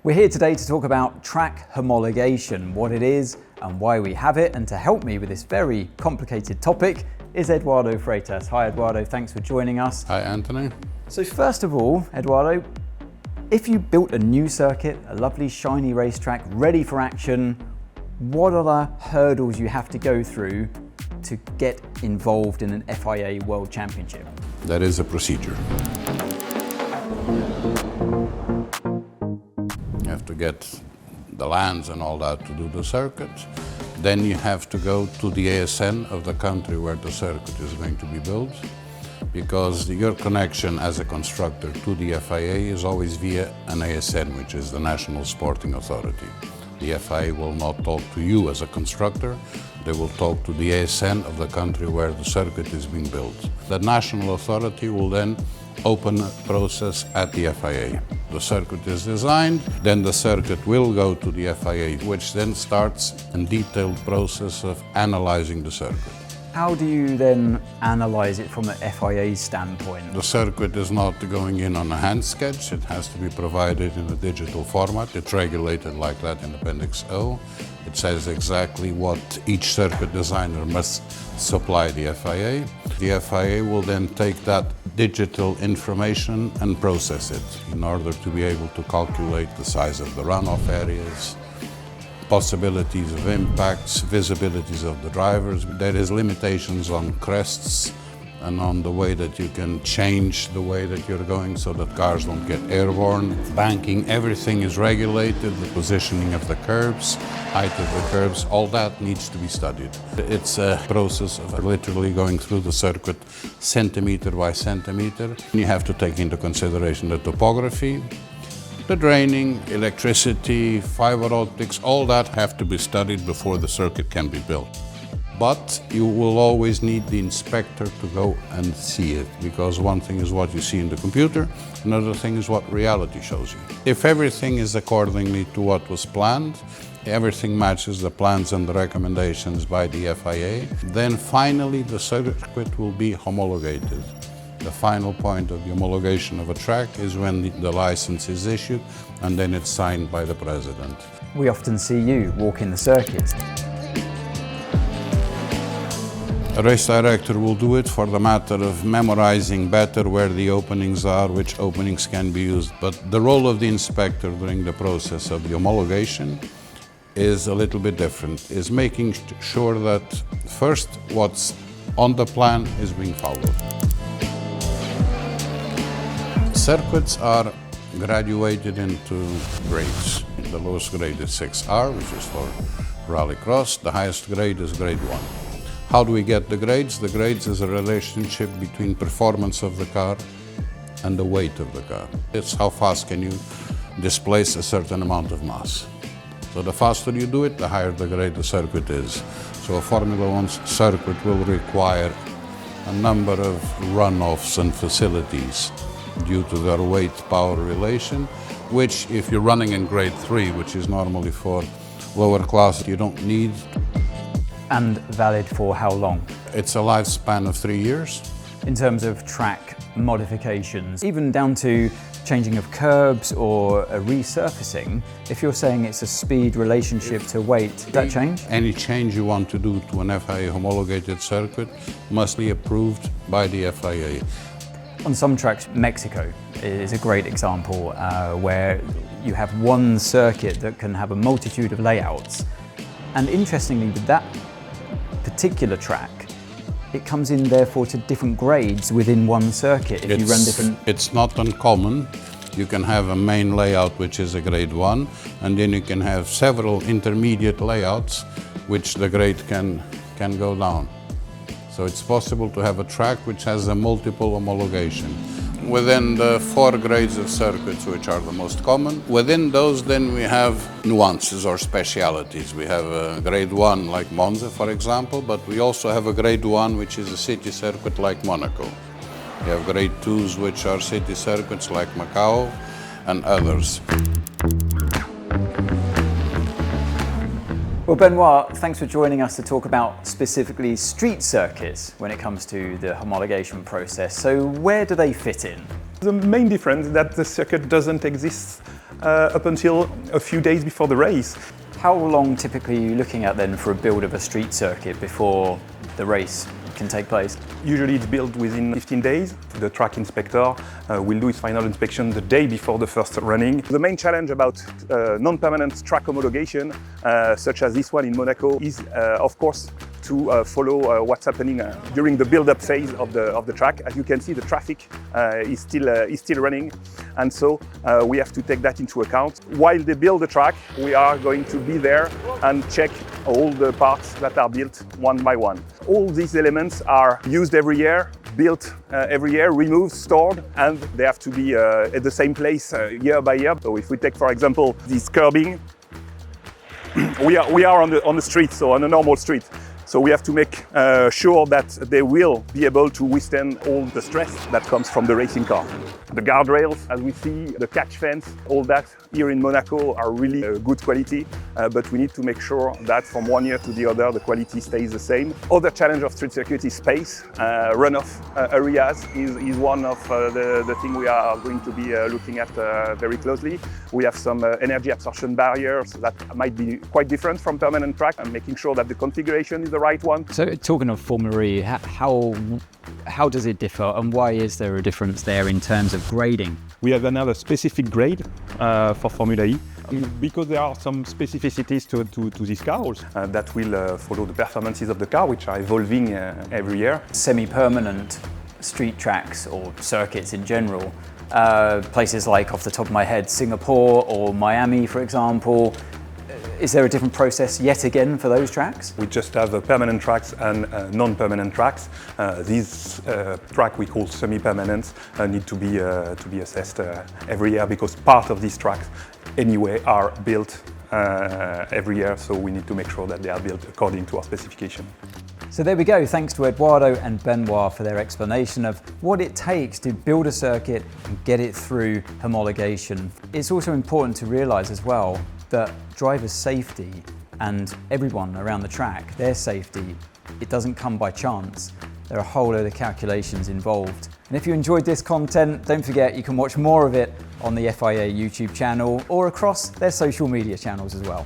We're here today to talk about track homologation, what it is and why we have it, and to help me with this very complicated topic is Eduardo Freitas. Hi Eduardo, thanks for joining us. Hi Anthony. So first of all, Eduardo, if you built a new circuit, a lovely shiny racetrack ready for action, what are the hurdles you have to go through to get involved in an FIA World Championship? There is a procedure. You have to get the lands and all that to do the circuit. Then you have to go to the ASN of the country where the circuit is going to be built, because your connection as a constructor to the FIA is always via an ASN, which is the National Sporting Authority. The FIA will not talk to you as a constructor, they will talk to the ASN of the country where the circuit is being built. The national authority will then open a process at the FIA. The circuit is designed, then the circuit will go to the FIA, which then starts a detailed process of analyzing the circuit. How do you then analyze it from an FIA standpoint? The circuit is not going in on a hand sketch, it has to be provided in a digital format. It's regulated like that in Appendix O. It says exactly what each circuit designer must supply the FIA. The FIA will then take that digital information and process it in order to be able to calculate the size of the runoff areas, possibilities of impacts, visibilities of the drivers. There is limitations on crests and on the way that you can change the way that you're going so that cars don't get airborne. Banking, everything is regulated, the positioning of the curbs, height of the curbs, all that needs to be studied. It's a process of literally going through the circuit centimeter by centimeter. You have to take into consideration the topography, the draining, electricity, fiber optics, all that have to be studied before the circuit can be built. But you will always need the inspector to go and see it, because one thing is what you see in the computer, another thing is what reality shows you. If everything is accordingly to what was planned, everything matches the plans and the recommendations by the FIA, then finally the circuit will be homologated. The final point of the homologation of a track is when the license is issued, and then it's signed by the president. We often see you walking the circuit. A race director will do it for the matter of memorizing better where the openings are, which openings can be used. But the role of the inspector during the process of the homologation is a little bit different, is making sure that first what's on the plan is being followed. Circuits are graduated into grades. The lowest grade is 6R, which is for rallycross. The highest grade is grade 1. How do we get the grades? The grades is a relationship between performance of the car and the weight of the car. It's how fast can you displace a certain amount of mass. So the faster you do it, the higher the grade the circuit is. So a Formula 1 circuit will require a number of runoffs and facilities due to their weight-power relation, which if you're running in grade 3, which is normally for lower class, you don't need. And valid for how long? It's a lifespan of 3 years. In terms of track modifications, even down to changing of curbs or a resurfacing, if you're saying it's a speed relationship to weight, does that change? Any change you want to do to an FIA homologated circuit must be approved by the FIA. On some tracks, Mexico is a great example where you have one circuit that can have a multitude of layouts. And interestingly, with that particular track, it comes in therefore to different grades within one circuit if you run different. It's not uncommon. You can have a main layout which is a grade 1, and then you can have several intermediate layouts which the grade can go down. So it's possible to have a track which has a multiple homologation. Within the 4 grades of circuits, which are the most common, within those then we have nuances or specialities. We have a grade 1 like Monza, for example, but we also have a grade 1 which is a city circuit like Monaco. We have grade 2s which are city circuits like Macau and others. Well, Benoit, thanks for joining us to talk about specifically street circuits when it comes to the homologation process. So where do they fit in? The main difference is that the circuit doesn't exist up until a few days before the race. How long typically are you looking at then for a build of a street circuit before the race can take place? Usually it's built within 15 days. The track inspector will do his final inspection the day before the first running. The main challenge about non-permanent track homologation, such as this one in Monaco, is of course to follow what's happening during the build-up phase of the track. As you can see, the traffic is still running, and so we have to take that into account. While they build the track, we are going to be there and check all the parts that are built one by one. All these elements are used every year, built every year, removed, stored, and they have to be at the same place year by year. So if we take, for example, this curbing, we are on the street, so on a normal street. So we have to make sure that they will be able to withstand all the stress that comes from the racing car. The guardrails, as we see, the catch fence, all that here in Monaco are really good quality, but we need to make sure that from one year to the other, the quality stays the same. Other challenge of street circuit is space. Runoff areas is one of the things we are going to be looking at very closely. We have some energy absorption barriers that might be quite different from permanent track, and making sure that the configuration is the right one. So talking of Formula E, how does it differ, and why is there a difference there in terms of grading? We have another specific grade for Formula E, because there are some specificities to these cars that will follow the performances of the car, which are evolving every year. Semi-permanent street tracks or circuits in general, places like, off the top of my head, Singapore or Miami, for example. Is there a different process yet again for those tracks? We just have permanent tracks and non-permanent tracks. These tracks we call semi-permanent need to be assessed every year, because part of these tracks anyway are built every year, so we need to make sure that they are built according to our specification. So there we go, thanks to Eduardo and Benoit for their explanation of what it takes to build a circuit and get it through homologation. It's also important to realise as well that drivers' safety and everyone around the track, their safety, it doesn't come by chance. There are a whole load of calculations involved. And if you enjoyed this content, don't forget you can watch more of it on the FIA YouTube channel or across their social media channels as well.